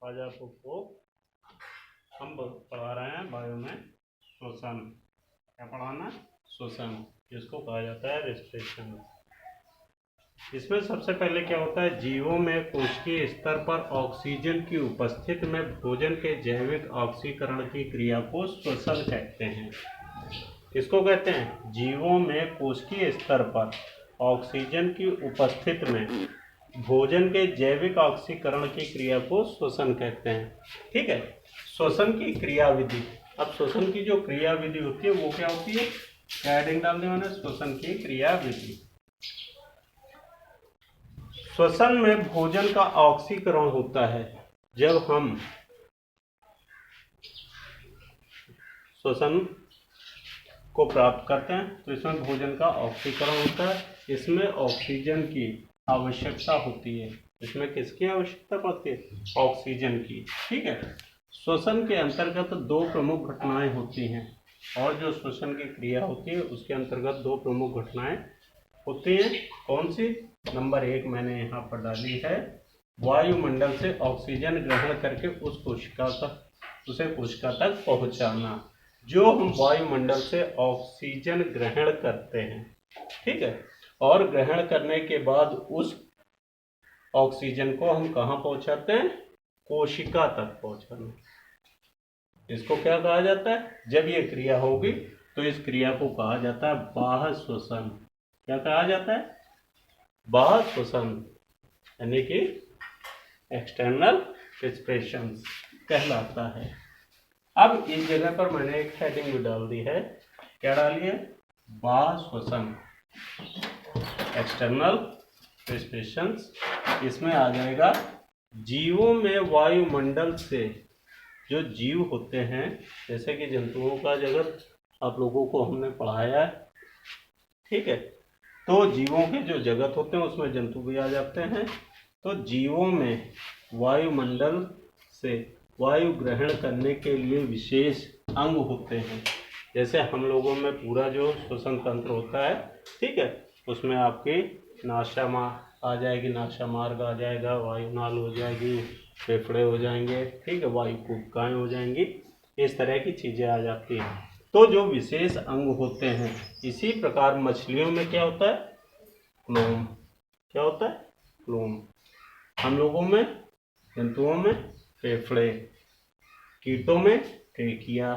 आज आपको हम पढ़ा रहे हैं बायो में श्वसन। क्या पढ़ाना? श्वसन, जिसको कहा जाता है रेस्पिरेशन। इसमें सबसे पहले क्या होता है, जीवों में कोशिकीय स्तर पर ऑक्सीजन की उपस्थिति में भोजन के जैविक ऑक्सीकरण की क्रिया को श्वसन कहते हैं। किसको कहते हैं? जीवों में कोशिकीय स्तर पर ऑक्सीजन की उपस्थिति में भोजन के जैविक ऑक्सीकरण की क्रिया को श्वसन कहते हैं। ठीक है, श्वसन की क्रिया विधि। अब श्वसन की जो क्रिया विधि होती है वो क्या होती है? हेडिंग डाल दी मैंने, श्वसन की क्रिया विधि। श्वसन में भोजन का ऑक्सीकरण होता है। जब हम श्वसन को प्राप्त करते हैं तो इसमें भोजन का ऑक्सीकरण होता है। इसमें ऑक्सीजन की आवश्यकता होती है। इसमें किसकी आवश्यकता पड़ती है? ऑक्सीजन की। ठीक है, श्वसन के अंतर्गत दो प्रमुख घटनाएं होती हैं, और जो श्वसन की क्रिया होती है उसके अंतर्गत दो प्रमुख घटनाएं होती हैं। कौन सी? नंबर 1 मैंने यहाँ पर डाली है, वायुमंडल से ऑक्सीजन ग्रहण करके उसे कोशिका तक पहुँचाना। जो हम वायुमंडल से ऑक्सीजन ग्रहण करते हैं, ठीक है, और ग्रहण करने के बाद उस ऑक्सीजन को हम कहाँ पहुंचाते हैं? कोशिका तक पहुंचाना। इसको क्या कहा जाता है? जब ये क्रिया होगी तो इस क्रिया को कहा जाता है बाह्य श्वसन। क्या कहा जाता है? बाह्य श्वसन, यानी कि एक्सटर्नल रेस्पिरेशन कहलाता है। अब इस जगह पर मैंने एक हेडिंग भी डाल दी है। क्या डाली है? बाह्य श्वसन, एक्सटर्नल रेस्पिरेशन। इसमें आ जाएगा जीवों में वायुमंडल से, जो जीव होते हैं, जैसे कि जंतुओं का जगत आप लोगों को हमने पढ़ाया है। ठीक है, तो जीवों के जो जगत होते हैं उसमें जंतु भी आ जाते हैं। तो जीवों में वायुमंडल से वायु ग्रहण करने के लिए विशेष अंग होते हैं। जैसे हम लोगों में पूरा जो श्वसन तंत्र होता है, ठीक है, उसमें आपकी नासा आ जाएगी, नासा मार्ग आ जाएगा, वायुनाल हो जाएगी, फेफड़े हो जाएंगे, ठीक है, वायु कुबकाएँ हो जाएंगी, इस तरह की चीज़ें आ जाती हैं। तो जो विशेष अंग होते हैं, इसी प्रकार मछलियों में क्या होता है? क्लोम। क्या होता है? क्लोम। हम लोगों में, जंतुओं में फेफड़े, कीटों में ट्रेकिया।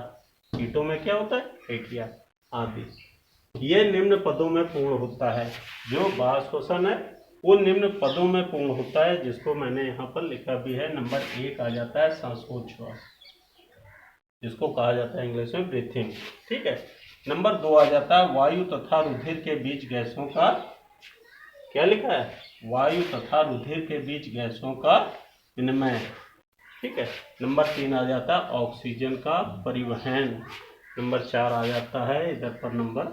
कीटों में क्या होता है? ट्रेकिया आदि। ये निम्न पदों में पूर्ण होता है। जो बाह्य श्वसन है वो निम्न पदों में पूर्ण होता है, जिसको मैंने यहाँ पर लिखा भी है। नंबर 1 आ जाता है श्वासोच्छ्वास, जिसको कहा जाता है इंग्लिश में ब्रीथिंग। ठीक है, नंबर 2 आ जाता है वायु तथा रुधिर के बीच गैसों का, क्या लिखा है? वायु तथा रुधिर के बीच गैसों का विनिमय। ठीक है, नंबर 3 आ जाता है ऑक्सीजन का परिवहन। नंबर 4 आ जाता है इधर पर नंबर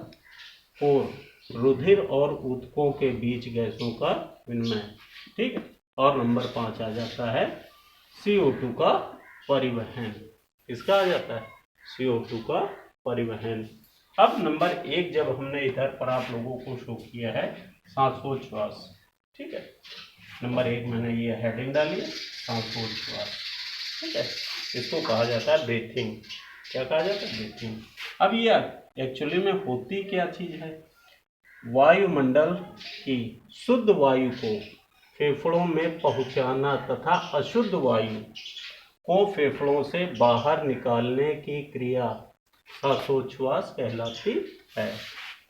4, रुधिर और ऊतकों के बीच गैसों का विनिमय। ठीक है, और नंबर 5 आ जाता है CO2 का परिवहन। किसका आ जाता है? CO2 का परिवहन। अब नंबर 1 जब हमने इधर पर आप लोगों को शो किया है श्वासोच्छ्वास। ठीक है, नंबर 1 मैंने ये हेडिंग डाली है, श्वासोच्छ्वास। ठीक है, इसको कहा जाता है ब्रीथिंग। क्या कहा जाता है? ब्रीथिंग। अब ये एक्चुअली में होती क्या चीज़ है? वायुमंडल की शुद्ध वायु को फेफड़ों में पहुंचाना तथा अशुद्ध वायु को फेफड़ों से बाहर निकालने की क्रिया श्वासोच्छ्वास कहलाती है।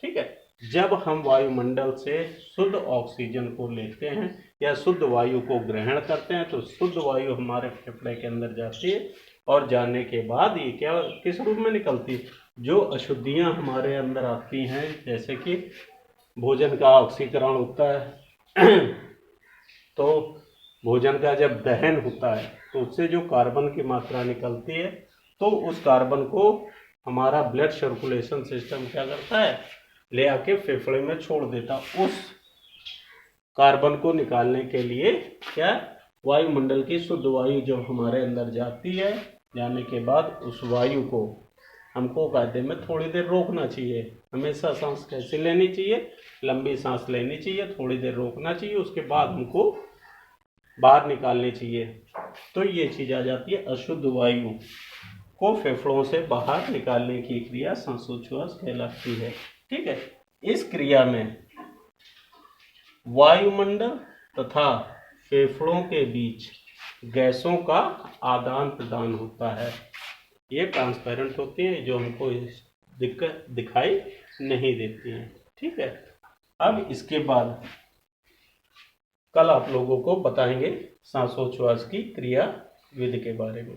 ठीक है, जब हम वायुमंडल से शुद्ध ऑक्सीजन को लेते हैं या शुद्ध वायु को ग्रहण करते हैं तो शुद्ध वायु हमारे फेफड़े के अंदर जाती है, और जाने के बाद ये क्या, किस रूप में निकलती है? जो अशुद्धियाँ हमारे अंदर आती हैं, जैसे कि भोजन का ऑक्सीकरण होता है तो भोजन का जब दहन होता है तो उससे जो कार्बन की मात्रा निकलती है, तो उस कार्बन को हमारा ब्लड सर्कुलेशन सिस्टम क्या करता है? ले आके फेफड़े में छोड़ देता। उस कार्बन को निकालने के लिए क्या, वायुमंडल की शुद्ध वायु जब हमारे अंदर जाती है, जाने के बाद उस वायु को हमको कायदे में थोड़ी देर रोकना चाहिए। हमेशा सांस कैसे लेनी चाहिए? लंबी सांस लेनी चाहिए, थोड़ी देर रोकना चाहिए, उसके बाद हमको बाहर निकालनी चाहिए, तो ये चीज आ जाती है। अशुद्ध वायु को फेफड़ों से बाहर निकालने की क्रिया श्वासोच्छ्वास कहलाती है। ठीक है, इस क्रिया में वायुमंडल तथा फेफड़ों के बीच गैसों का आदान प्रदान होता है। ये ट्रांसपेरेंट होती है, जो हमको दिक्कत दिखाई नहीं देती हैं। ठीक है, अब इसके बाद कल आप लोगों को बताएंगे श्वासोच्छ्वास की क्रिया विधि के बारे में।